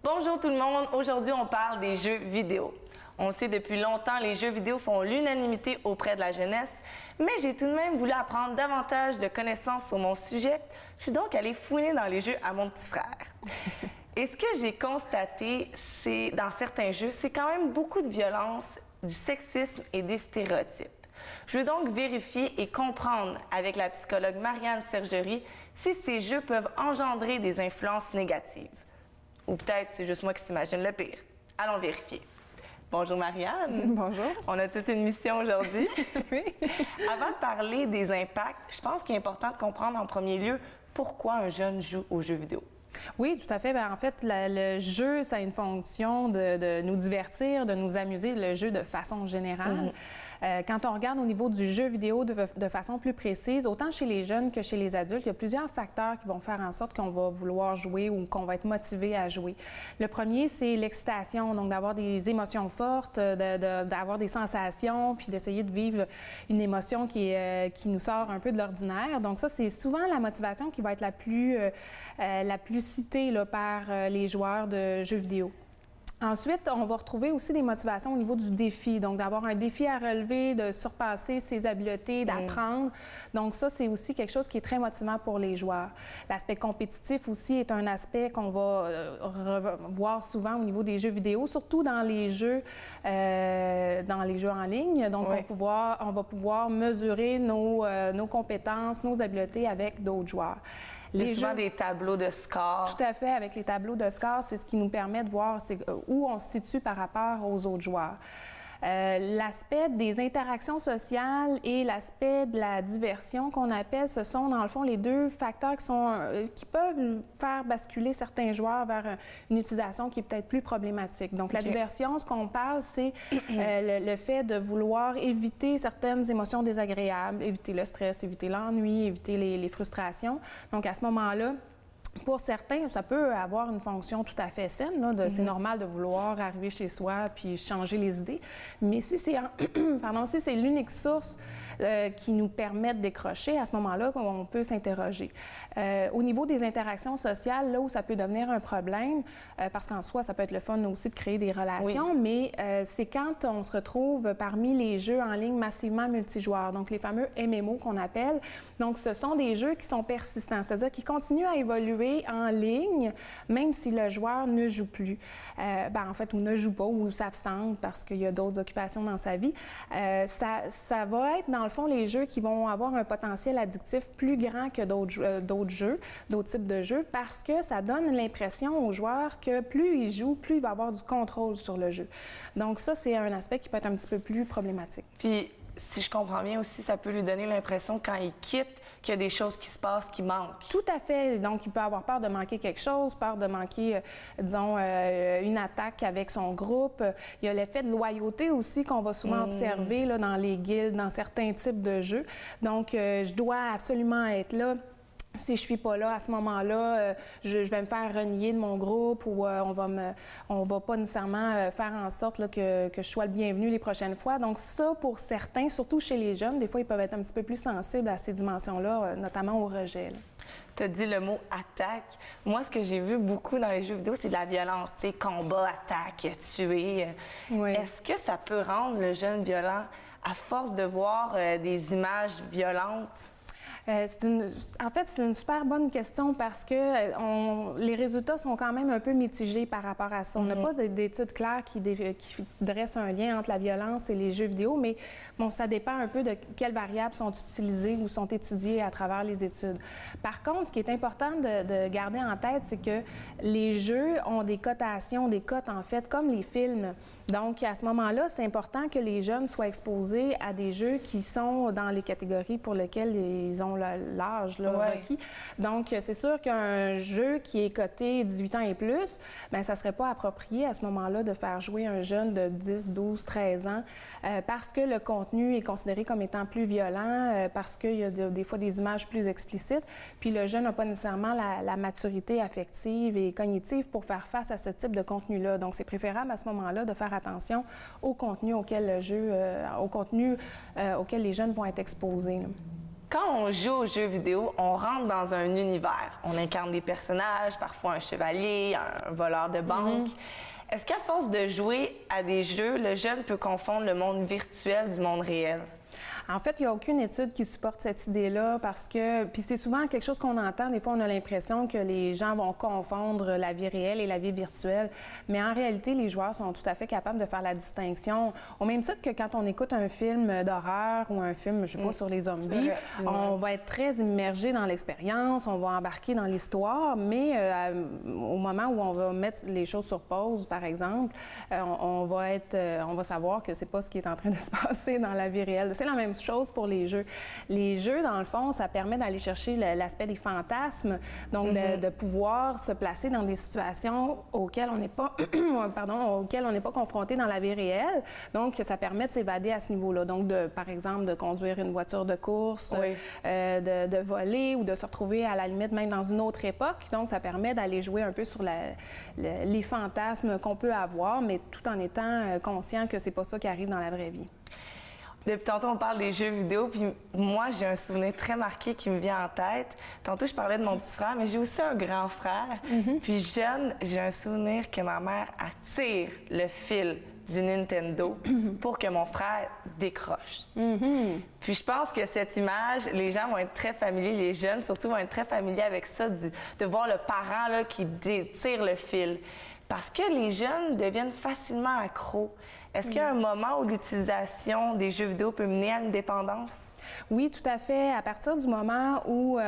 Bonjour tout le monde, aujourd'hui on parle des jeux vidéo. On le sait depuis longtemps, les jeux vidéo font l'unanimité auprès de la jeunesse, mais j'ai tout de même voulu apprendre davantage de connaissances sur mon sujet. Je suis donc allée fouiner dans les jeux à mon petit frère. Et ce que j'ai constaté, c'est dans certains jeux, c'est quand même beaucoup de violence, du sexisme et des stéréotypes. Je veux donc vérifier et comprendre avec la psychologue Marianne Sergerie si ces jeux peuvent engendrer des influences négatives. Ou peut-être c'est juste moi qui s'imagine le pire. Allons vérifier. Bonjour Marianne. Bonjour. On a toute une mission aujourd'hui. Oui. Avant de parler des impacts, je pense qu'il est important de comprendre en premier lieu pourquoi un jeune joue aux jeux vidéo. Oui, tout à fait. Bien, en fait, le jeu, ça a une fonction de nous divertir, de nous amuser, le jeu de façon générale. Quand on regarde au niveau du jeu vidéo de façon plus précise, autant chez les jeunes que chez les adultes, il y a plusieurs facteurs qui vont faire en sorte qu'on va vouloir jouer ou qu'on va être motivé à jouer. Le premier, c'est l'excitation, donc d'avoir des émotions fortes, d'avoir des sensations, puis d'essayer de vivre une émotion qui nous sort un peu de l'ordinaire. Donc ça, c'est souvent la motivation qui va être la plus citée là, par les joueurs de jeux vidéo. Ensuite, on va retrouver aussi des motivations au niveau du défi, donc d'avoir un défi à relever, de surpasser ses habiletés, d'apprendre. Donc ça, c'est aussi quelque chose qui est très motivant pour les joueurs. L'aspect compétitif aussi est un aspect qu'on va voir souvent au niveau des jeux vidéo, surtout dans les jeux en ligne. Donc on va pouvoir mesurer nos compétences, nos habiletés avec d'autres joueurs. Il y a souvent des tableaux de score. Tout à fait. Avec les tableaux de score, c'est ce qui nous permet de voir où on se situe par rapport aux autres joueurs. L'aspect des interactions sociales et l'aspect de la diversion qu'on appelle, ce sont dans le fond les deux facteurs qui peuvent faire basculer certains joueurs vers une utilisation qui est peut-être plus problématique. Donc la diversion, ce qu'on parle, c'est le fait de vouloir éviter certaines émotions désagréables, éviter le stress, éviter l'ennui, éviter les frustrations. Donc à ce moment-là, pour certains, ça peut avoir une fonction tout à fait saine. Là, c'est normal de vouloir arriver chez soi puis changer les idées. Mais si c'est si c'est l'unique source qui nous permet de décrocher, à ce moment-là, on peut s'interroger. Au niveau des interactions sociales, là où ça peut devenir un problème, parce qu'en soi, ça peut être le fun aussi de créer des relations, mais c'est quand on se retrouve parmi les jeux en ligne massivement multijoueurs, donc les fameux MMO qu'on appelle. Donc, ce sont des jeux qui sont persistants, c'est-à-dire qui continuent à évoluer en ligne, même si le joueur ne joue plus. En fait, ou ne joue pas, ou s'absente parce qu'il y a d'autres occupations dans sa vie. Ça va être, dans le fond, les jeux qui vont avoir un potentiel addictif plus grand que d'autres types de jeux, parce que ça donne l'impression aux joueurs que plus il joue, plus il va avoir du contrôle sur le jeu. Donc ça, c'est un aspect qui peut être un petit peu plus problématique. Puis, si je comprends bien aussi, ça peut lui donner l'impression, quand il quitte, qu'il y a des choses qui se passent, qui manquent. Tout à fait. Donc, il peut avoir peur de manquer quelque chose, peur de manquer, une attaque avec son groupe. Il y a l'effet de loyauté aussi qu'on va souvent observer là, dans les guildes, dans certains types de jeux. Donc, je dois absolument être là. Si je suis pas là à ce moment-là, je vais me faire renier de mon groupe ou on va pas nécessairement faire en sorte là, que je sois le bienvenu les prochaines fois. Donc ça, pour certains, surtout chez les jeunes, des fois, ils peuvent être un petit peu plus sensibles à ces dimensions-là, notamment au rejet. Tu as dit le mot attaque. Moi, ce que j'ai vu beaucoup dans les jeux vidéo, c'est de la violence. Tu sais, combat, attaque, tuer. Oui. Est-ce que ça peut rendre le jeune violent à force de voir des images violentes? En fait, c'est une super bonne question parce que les résultats sont quand même un peu mitigés par rapport à ça. On n'a pas d'études claires qui dressent un lien entre la violence et les jeux vidéo, mais bon, ça dépend un peu de quelles variables sont utilisées ou sont étudiées à travers les études. Par contre, ce qui est important de garder en tête, c'est que les jeux ont des cotations, des cotes en fait, comme les films. Donc, à ce moment-là, c'est important que les jeunes soient exposés à des jeux qui sont dans les catégories pour lesquelles ils ont l'âge requis. Donc, c'est sûr qu'un jeu qui est coté 18 ans et plus, bien, ça ne serait pas approprié à ce moment-là de faire jouer un jeune de 10, 12, 13 ans parce que le contenu est considéré comme étant plus violent, parce qu'il y a des fois des images plus explicites, puis le jeune n'a pas nécessairement la maturité affective et cognitive pour faire face à ce type de contenu-là. Donc, c'est préférable à ce moment-là de faire attention au contenu auquel auquel les jeunes vont être exposés. Quand on joue aux jeux vidéo, on rentre dans un univers. On incarne des personnages, parfois un chevalier, un voleur de banque. Est-ce qu'à force de jouer à des jeux, le jeune peut confondre le monde virtuel du monde réel? En fait, il n'y a aucune étude qui supporte cette idée-là parce que, puis c'est souvent quelque chose qu'on entend, des fois on a l'impression que les gens vont confondre la vie réelle et la vie virtuelle, mais en réalité, les joueurs sont tout à fait capables de faire la distinction. Au même titre que quand on écoute un film d'horreur ou un film, je sais pas, sur les zombies, on va être très immergé dans l'expérience, on va embarquer dans l'histoire, mais au moment où on va mettre les choses sur pause, par exemple, on va savoir que c'est pas ce qui est en train de se passer dans la vie réelle. C'est la même chose pour les jeux. Les jeux, dans le fond, ça permet d'aller chercher l'aspect des fantasmes, donc de pouvoir se placer dans des situations auxquelles on n'est pas, auxquelles on n'est pas confronté dans la vie réelle. Donc, ça permet de s'évader à ce niveau-là. Donc, par exemple, de conduire une voiture de course, de voler ou de se retrouver à la limite même dans une autre époque. Donc, ça permet d'aller jouer un peu sur les fantasmes qu'on peut avoir, mais tout en étant conscient que c'est pas ça qui arrive dans la vraie vie. Depuis tantôt, on parle des jeux vidéo, puis moi, j'ai un souvenir très marqué qui me vient en tête. Tantôt, je parlais de mon petit frère, mais j'ai aussi un grand frère. Puis jeune, j'ai un souvenir que ma mère attire le fil du Nintendo pour que mon frère décroche. Puis je pense que cette image, les gens vont être très familiers, les jeunes surtout vont être très familiers avec ça, de voir le parent là, qui tire le fil. Parce que les jeunes deviennent facilement accros. Est-ce qu'il y a un moment où l'utilisation des jeux vidéo peut mener à une dépendance? Oui, tout à fait. À partir du moment où,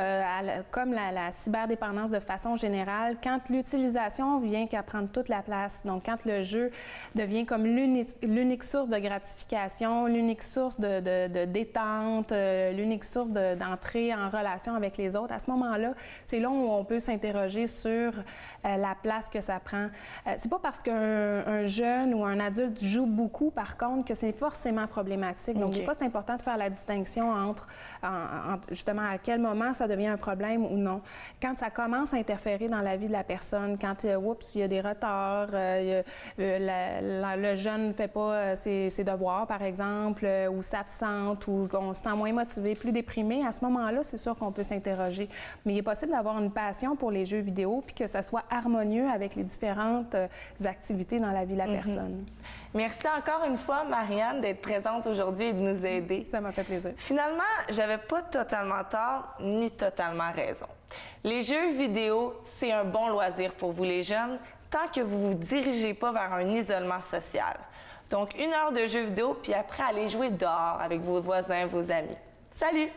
comme la cyberdépendance de façon générale, quand l'utilisation vient qu'à prendre toute la place, donc quand le jeu devient comme l'unique source de gratification, l'unique source de détente, l'unique source d'entrée en relation avec les autres, à ce moment-là, c'est là où on peut s'interroger sur la place que ça prend. C'est pas parce qu'un jeune ou un adulte joue beaucoup, par contre, que c'est forcément problématique. Donc, des fois, c'est important de faire la distinction entre justement à quel moment ça devient un problème ou non. Quand ça commence à interférer dans la vie de la personne, quand, oups, il y a des retards, le jeune ne fait pas ses devoirs, par exemple, ou s'absente, ou qu'on se sent moins motivé, plus déprimé, à ce moment-là, c'est sûr qu'on peut s'interroger. Mais il est possible d'avoir une passion pour les jeux vidéo puis que ça soit harmonieux avec les différentes activités dans la vie de la personne. Merci encore une fois, Marianne, d'être présente aujourd'hui et de nous aider. Ça m'a fait plaisir. Finalement, j'avais pas totalement tort ni totalement raison. Les jeux vidéo, c'est un bon loisir pour vous les jeunes, tant que vous ne vous dirigez pas vers un isolement social. Donc, 1 heure de jeux vidéo, puis après, allez jouer dehors avec vos voisins, vos amis. Salut!